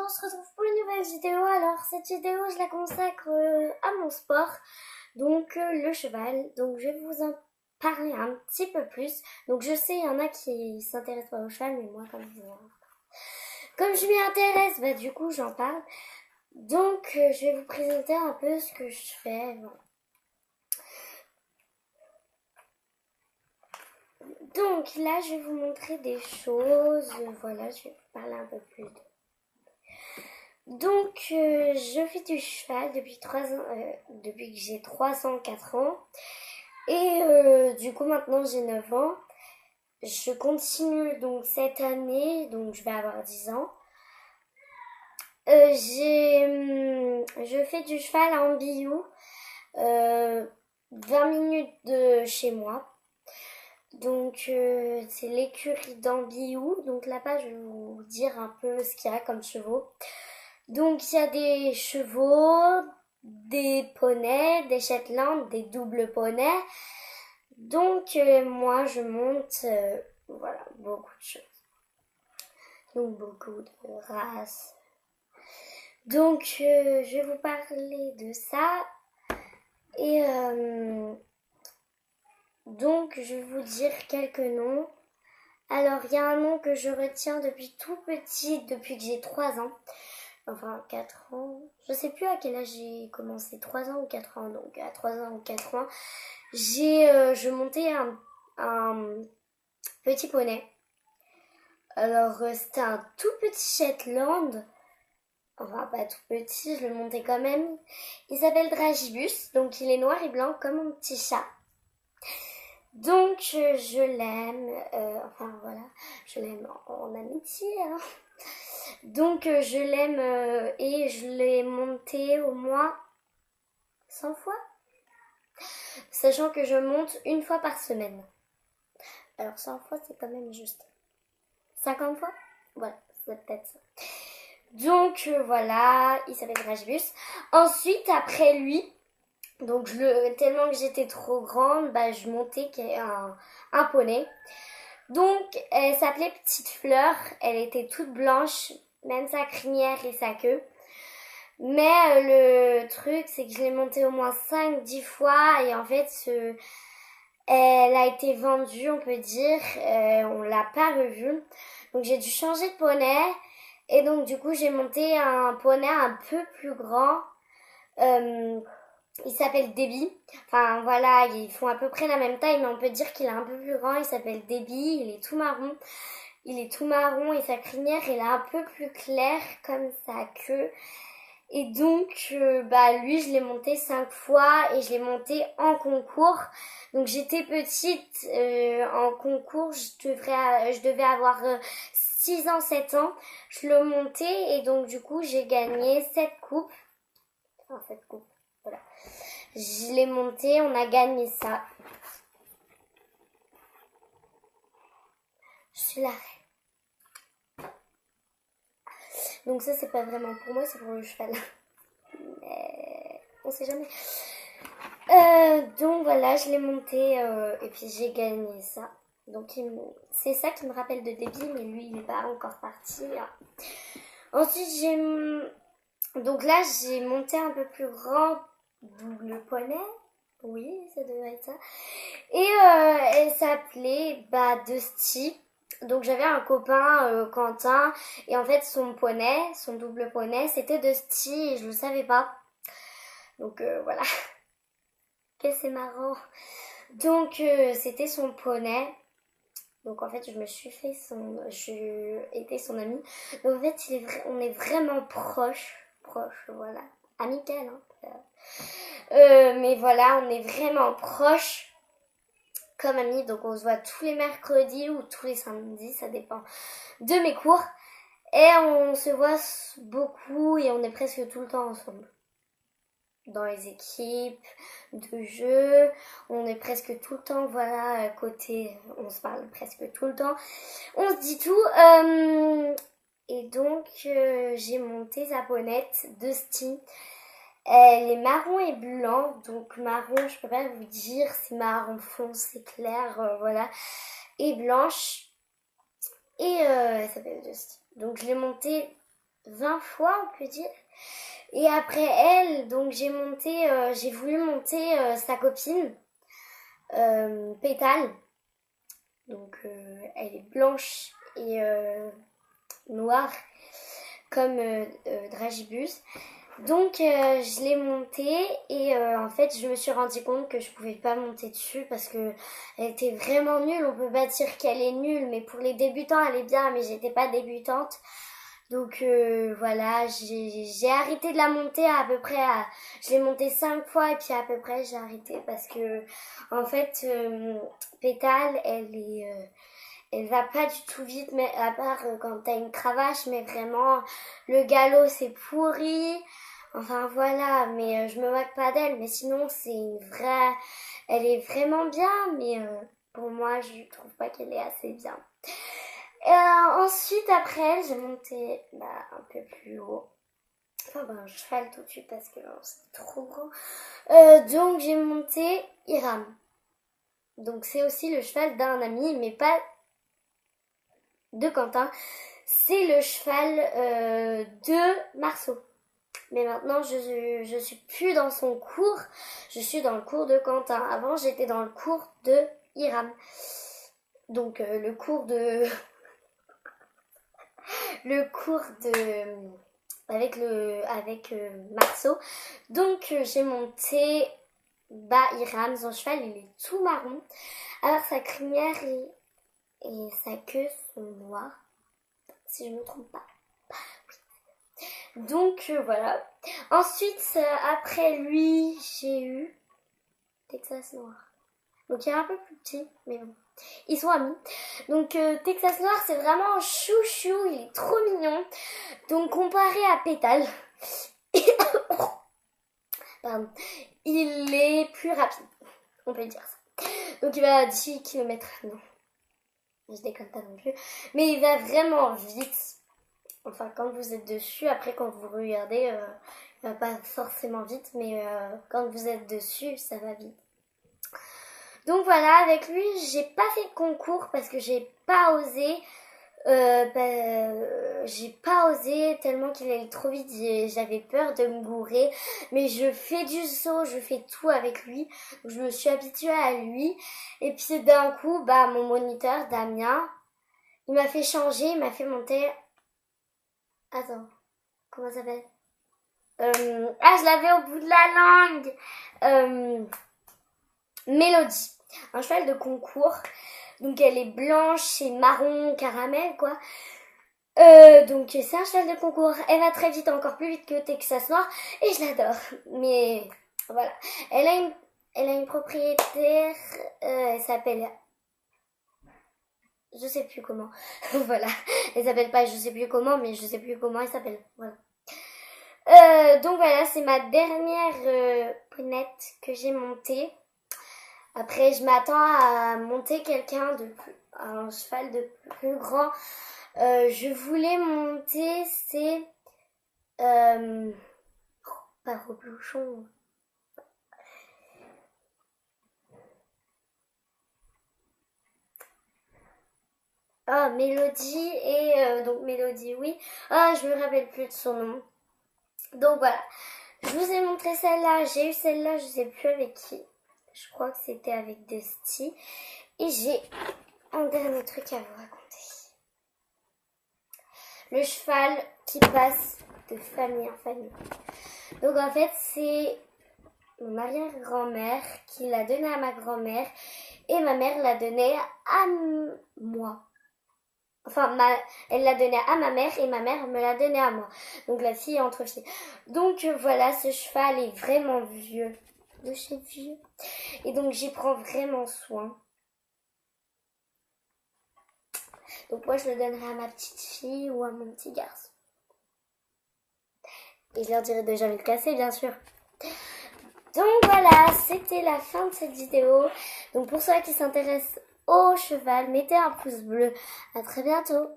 on se retrouve pour une nouvelle vidéo. Alors cette vidéo je la consacre à mon sport, donc le cheval. Donc je vais vous en parler un petit peu plus. Donc je sais il y en a qui s'intéressent pas au cheval, mais moi comme je m'y intéresse, bah du coup j'en parle. Donc je vais vous présenter un peu ce que je fais. Voilà. Donc là je vais vous montrer des choses. Voilà, je vais vous parler un peu plus de... Donc, je fais du cheval depuis 3 ans, depuis que j'ai 3 ans, 4 ans. Et du coup, maintenant, j'ai 9 ans. Je continue donc cette année, donc je vais avoir 10 ans. Je fais du cheval en Biou, 20 minutes de chez moi. Donc, c'est l'écurie d'Ambiou. Donc là-bas, je vais vous dire un peu ce qu'il y a comme chevaux. Donc il y a des chevaux, des poneys, des Shetland, des doubles poneys. Donc moi je monte voilà, beaucoup de choses. Donc beaucoup de races. Donc je vais vous parler de ça. Et donc je vais vous dire quelques noms. Alors il y a un nom que je retiens depuis tout petit, depuis que j'ai 3 ans. Enfin 4 ans, je sais plus à quel âge j'ai commencé, 3 ans ou 4 ans, donc à 3 ans ou 4 ans, je montais un petit poney. Alors c'était un tout petit Shetland, enfin pas tout petit, je le montais quand même. Il s'appelle Dragibus, donc il est noir et blanc comme mon petit chat. Donc je l'aime, enfin voilà, je l'aime en amitié, hein. Donc je l'aime et je l'ai monté au moins 100 fois. Sachant que je monte une fois par semaine. Alors 100 fois c'est quand même juste. 50 fois? Voilà, c'est peut-être ça. Donc voilà, il s'appelle Dragibus. Ensuite, après lui, donc tellement que j'étais trop grande, bah, je montais un poney. Donc elle s'appelait Petite Fleur, elle était toute blanche, même sa crinière et sa queue. Mais le truc, c'est que je l'ai montée au moins 5-10 fois et en fait, elle a été vendue, on peut dire. On l'a pas revue. Donc j'ai dû changer de poney. Et donc du coup, j'ai monté un poney un peu plus grand. Il s'appelle Debbie. Enfin voilà, ils font à peu près la même taille, mais on peut dire qu'il est un peu plus grand. Il s'appelle Debbie, il est tout marron. Il est tout marron et sa crinière, elle est un peu plus claire comme sa queue. Et donc, bah lui, je l'ai monté 5 fois et je l'ai monté en concours. Donc j'étais petite en concours, je devais avoir 6 ans, 7 ans. Je le montais et donc du coup, j'ai gagné 7 coupes. Enfin, 7 coupes, voilà. Je l'ai monté, on a gagné ça. Je suis la reine. Donc ça, c'est pas vraiment pour moi, c'est pour le cheval. Mais on sait jamais. Donc voilà, je l'ai monté et puis j'ai gagné ça. Donc c'est ça qui me rappelle de Debbie, mais lui il n'est pas encore parti. Ensuite donc là j'ai monté un peu plus grand double poney. Oui, ça devait être ça. Et elle s'appelait Dusty. Donc j'avais un copain, Quentin, et en fait son double poney, c'était Dusty et je le savais pas. Donc voilà. Que c'est marrant. Donc c'était son poney. Donc en fait je étais son amie. Donc en fait on est vraiment proches, voilà. Amical, hein. Mais voilà, on est vraiment proches comme amis. Donc on se voit tous les mercredis ou tous les samedis, ça dépend de mes cours. Et on se voit beaucoup et on est presque tout le temps ensemble. Dans les équipes de jeu, on est presque tout le temps, voilà, à côté, on se parle presque tout le temps, on se dit tout. Et donc j'ai monté sa bonnette Dusty. Elle est marron et blanc, donc marron, je peux pas vous dire, c'est marron foncé clair, voilà, et blanche. Et elle s'appelle Dusty. Donc je l'ai montée 20 fois, on peut dire. Et après elle, donc j'ai voulu monter sa copine, Pétale. Donc elle est blanche et noire comme Dragibus. Donc je l'ai montée et en fait je me suis rendu compte que je pouvais pas monter dessus parce que elle était vraiment nulle. On peut pas dire qu'elle est nulle, mais pour les débutants elle est bien, mais j'étais pas débutante. Donc voilà, j'ai arrêté de la monter à peu près je l'ai montée 5 fois et puis à peu près j'ai arrêté parce que en fait Pétale elle va pas du tout vite, mais à part quand t'as une cravache, mais vraiment le galop c'est pourri. Enfin voilà, mais je me moque pas d'elle, mais sinon c'est elle est vraiment bien, mais pour moi je trouve pas qu'elle est assez bien. Ensuite, après elle, j'ai monté un peu plus haut. Enfin, un cheval tout de suite parce que c'est trop grand. Donc, j'ai monté Hiram. Donc, c'est aussi le cheval d'un ami, mais pas de Quentin. C'est le cheval de Marceau. Mais maintenant, je suis plus dans son cours. Je suis dans le cours de Quentin. Avant, j'étais dans le cours de Hiram. Donc, le cours de... avec Marceau. Donc j'ai monté Hiram, son cheval il est tout marron. Alors sa crinière et sa queue sont noires, si je ne me trompe pas. Donc voilà. Ensuite après lui j'ai eu Texas Noir. Donc il est un peu plus petit, mais bon. Ils sont amis. Donc Texas Noir c'est vraiment un chouchou, il est trop mignon. Donc comparé à Pétale, pardon, il est plus rapide, on peut dire ça. Donc il va à 10 km, non, je déconne pas non plus, mais il va vraiment vite. Enfin quand vous êtes dessus, après quand vous regardez, il va pas forcément vite, mais quand vous êtes dessus, ça va vite. Donc voilà, avec lui, j'ai pas fait de concours parce que j'ai pas osé. J'ai pas osé tellement qu'il allait trop vite, j'avais peur de me gourer, mais je fais du saut, je fais tout avec lui, donc je me suis habituée à lui, et puis d'un coup, mon moniteur, Damien, il m'a fait changer, il m'a fait monter, attends, comment ça s'appelle je l'avais au bout de la langue, Mélodie, un cheval de concours. Donc elle est blanche et marron caramel quoi. Donc c'est un cheval de concours. Elle va très vite, encore plus vite que Texas Noir et je l'adore. Mais voilà, elle a une propriétaire. Elle s'appelle, je sais plus comment. Voilà, elle s'appelle pas je sais plus comment, mais je sais plus comment elle s'appelle. Voilà. Donc voilà, c'est ma dernière ponette que j'ai montée. Après, je m'attends à monter un cheval de plus grand. Je voulais monter, pas Reblochon. Mélodie et donc Mélodie, oui. Je me rappelle plus de son nom. Donc voilà, je vous ai montré celle-là. J'ai eu celle-là, je sais plus avec qui. Je crois que c'était avec Dusty. Et j'ai un dernier truc à vous raconter. Le cheval qui passe de famille en famille. Donc en fait, c'est mon arrière-grand-mère qui l'a donné à ma grand-mère. Et ma mère l'a donné à moi. Enfin, elle l'a donné à ma mère et ma mère me l'a donné à moi. Donc la fille entre filles. Donc voilà, ce cheval est vraiment vieux. De chez vieux. Et donc j'y prends vraiment soin. Donc moi je le donnerai à ma petite fille ou à mon petit garçon. Et je leur dirai de jamais le casser bien sûr. Donc voilà, c'était la fin de cette vidéo. Donc pour ceux qui s'intéressent au cheval, mettez un pouce bleu. À très bientôt.